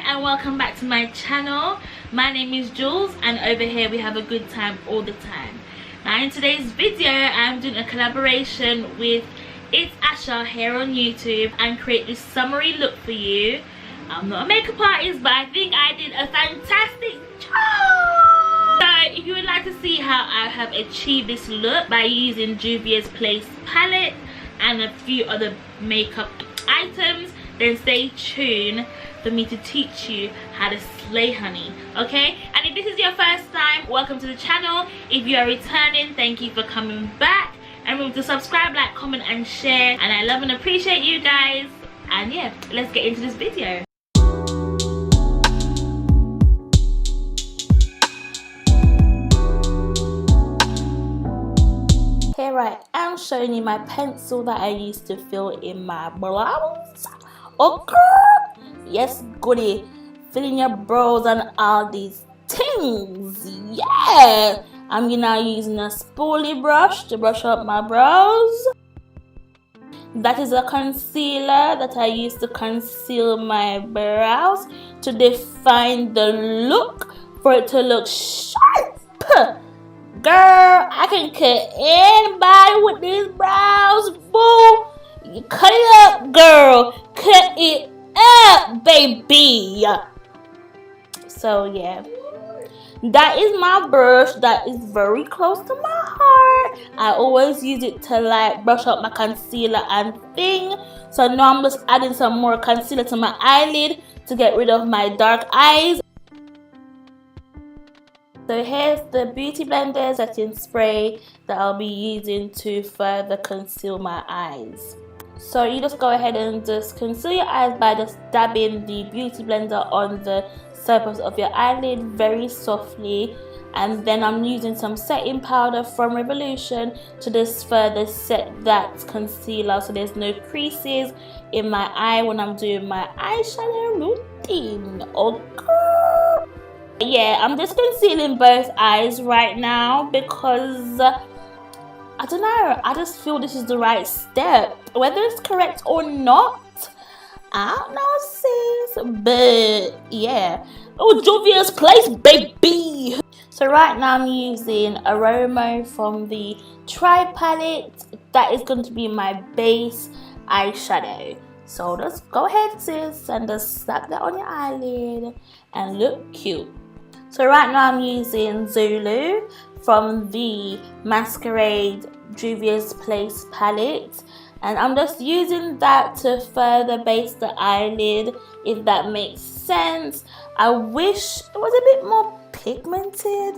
and welcome back to my channel. My name is Jules and over here we have a good time all the time. Now in today's video I'm doing a collaboration with IttzAsha here on YouTube and create this summery look for you. I'm not a makeup artist, but I think I did a fantastic job. So if you would like to see how I have achieved this look by using Juvia'S palette and a few other makeup items, then stay tuned for me to teach you how to slay, honey. Okay? And if this is your first time, welcome to the channel. If you are returning, thank you for coming back. And remember to subscribe, like, comment and share. And I love and appreciate you guys. And yeah, let's get into this video. Here I am showing you my pencil that I used to fill in my brows. Okay, yes, goody, filling your brows and all these things. Yeah, I'm now using a spoolie brush to brush up my brows. That is a concealer that I use to conceal my brows to define the look, for it to look sharp. Girl, I can cut anybody with these brows, boo. You cut it up, girl. Cut it up, baby. So yeah, that is my brush that is very close to my heart. I always use it to like brush up my concealer and thing. So now I'm just adding some more concealer to my eyelid to get rid of my dark eyes. So here's the beauty blender setting spray that I'll be using to further conceal my eyes. So you just go ahead and just conceal your eyes by just dabbing the beauty blender on the surface of your eyelid very softly. And then I'm using some setting powder from Revolution to just further set that concealer so there's no creases in my eye when I'm doing my eyeshadow routine. Okay. Yeah, I'm just concealing both eyes right now because I don't know, I just feel this is the right step. Whether it's correct or not, I don't know, sis. But yeah, oh, Juvia'S place, baby. So right now I'm using Aroma from the Tri palette. That is going to be my base eyeshadow. So just go ahead, sis, and just slap that on your eyelid and look cute. So right now I'm using Zulu from the Masquerade Juvia'S Place palette, and I'm just using that to further base the eyelid, if that makes sense. I wish it was a bit more pigmented.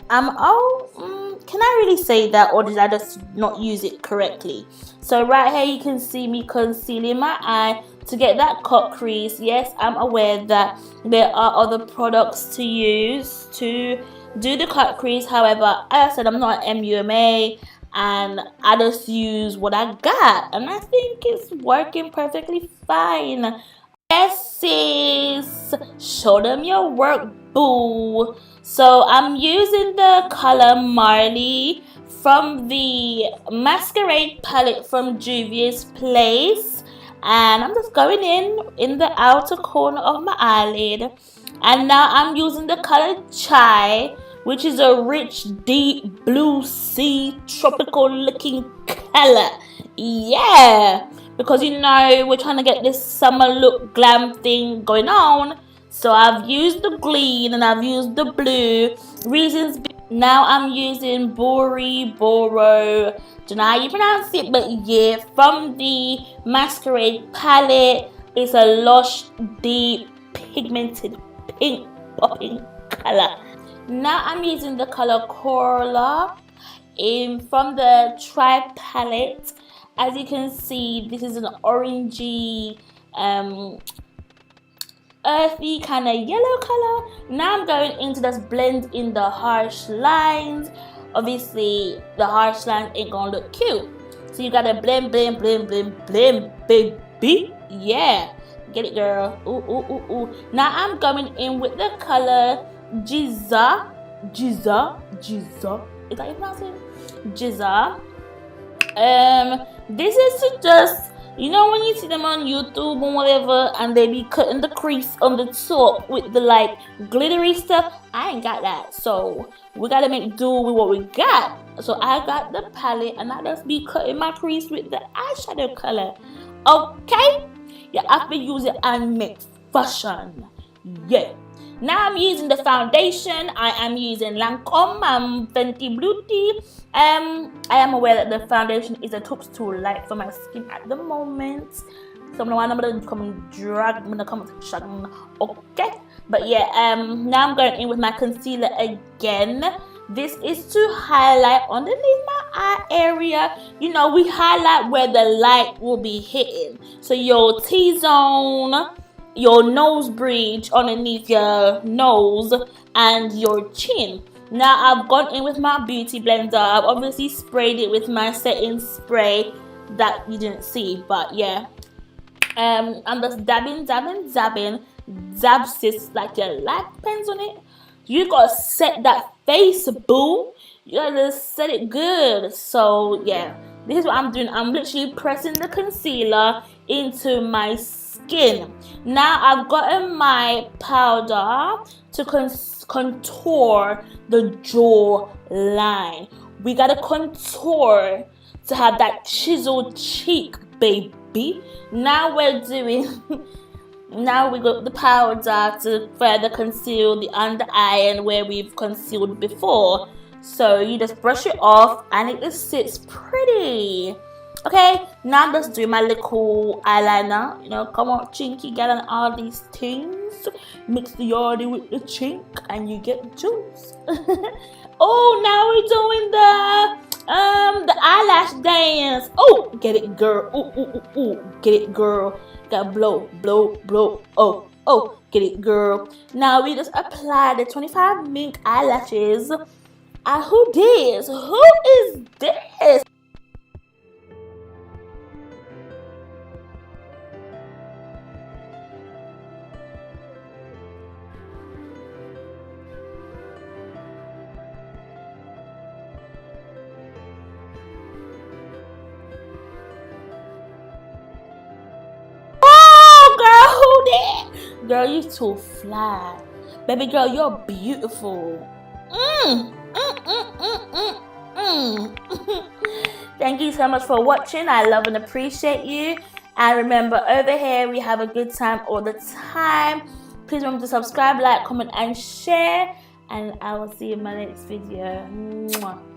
Can I really say that, or did I just not use it correctly? So right here you can see me concealing my eye to get that cut crease. Yes, I'm aware that there are other products to use to do the cut crease. However, as I said, I'm not an MUMA and I just use what I got, and I think it's working perfectly fine. Yes, sis, show them your work, boo. So I'm using the color Marley from the Masquerade palette from Juvia'S Place, and I'm just going in the outer corner of my eyelid. And now I'm using the color Chai, which is a rich deep blue sea tropical looking color. Yeah, because you know we're trying to get this summer look glam thing going on. So I've used the green and I've used the blue. Reasons. Now I'm using Boro. Don't know how you pronounce it, but yeah, from the Masquerade palette. It's a lush, deep, pigmented pink popping color. Now I'm using the color Cola from the Tri palette. As you can see, this is an orangey, earthy kind of yellow color. Now I'm going into just blend in the harsh lines. Obviously the harsh lines ain't gonna look cute, so you gotta blend, baby. Yeah, get it, girl. Ooh. Now I'm going in with the color Giza. Is that you pronounce it? Giza. This is to just You know when you see them on YouTube or whatever, and they be cutting the crease on the top with the like glittery stuff? I ain't got that, so we gotta make do with what we got. So I got the palette, and I just be cutting my crease with the eyeshadow color. Okay, you have to use it and make fashion. Yeah. Now I'm using the foundation. I am using Lancome Fenty Beauty. I am aware that the foundation is a touch too light for my skin at the moment. So I'm gonna come and drag. I'm gonna come section. Okay. But yeah, now I'm going in with my concealer again. This is to highlight underneath my eye area. You know, we highlight where the light will be hitting. So your T-zone, your nose bridge underneath your nose, and your chin. Now I've gone in with my beauty blender. I've obviously sprayed it with my setting spray that you didn't see, but yeah. I'm just dabbing, dab sis like your light depends on it. You gotta set that face, boo. You gotta set it good. So yeah, this is what I'm doing. I'm literally pressing the concealer into my skin. Now I've gotten my powder to contour the jaw line. We gotta contour to have that chiseled cheek, baby. Now we're doing now we got the powder to further conceal the under eye and where we've concealed before. So you just brush it off and it just sits pretty. Okay, now I'm just doing my little eyeliner. You know, come on, chinky, get on all these things. Mix the yardy with the chink and you get juice. Oh, now we're doing the eyelash dance. Oh, get it, girl. Ooh, get it, girl. Gotta blow. Oh, get it, girl. Now we just apply the 25 mink eyelashes. Who this? Who is this? Girl, you too fly. Baby girl, you're beautiful. Thank you so much for watching. I love and appreciate you. And remember, over here, we have a good time all the time. Please remember to subscribe, like, comment, and share. And I will see you in my next video. Mwah.